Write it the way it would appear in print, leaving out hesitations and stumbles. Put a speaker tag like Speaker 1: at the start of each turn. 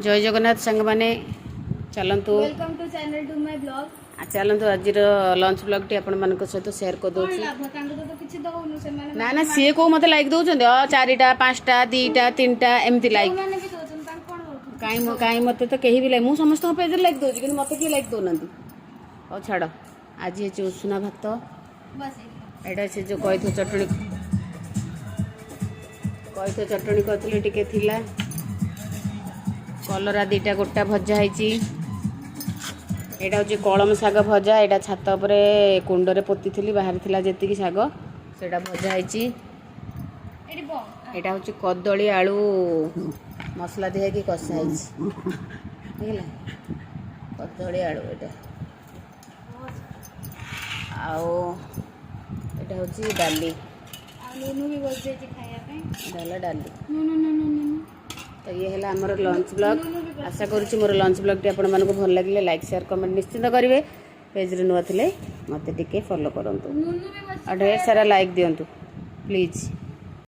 Speaker 1: जय जगन्नाथ सांग माने चलतु
Speaker 2: welcome to channel to my blog.
Speaker 1: चलतु आज लंच ब्लॉग टी आपण मान सहित शेयर कर दो ना ना सी को मत लाइक दौरान 4टा 5टा 2टा 3टा एमती लाइक कहीं मत तो कहीं भी लाइक मुझे समस्त पेज लाइक दौर कि मत किए लाइक दौना और छाड़ आज ये उषुना भात एटा से जो कही चटणी करथिले टिके थिला कलरा 2टा गोटा भजा है एटा हूँ कलम शाग भजा एटा छात पर कुंडरे पोती थी बाहर थिला जेतिकी शाग सेटा भजा है एटा हूँ कदली आलू मसला दिया कि कषा है कदली आलू एटा आटा हूँ डाली डाली तो ये है आमर लंच ब्लॉग आशा करुँच मोर लंच ब्लॉग टी आपण मानक भल लगे लाइक शेयर कमेंट निश्चित करेंगे पेज रे नुआ थे मत टे फॉलो करूँ और ढेर सारा लाइक दिंतु प्लीज।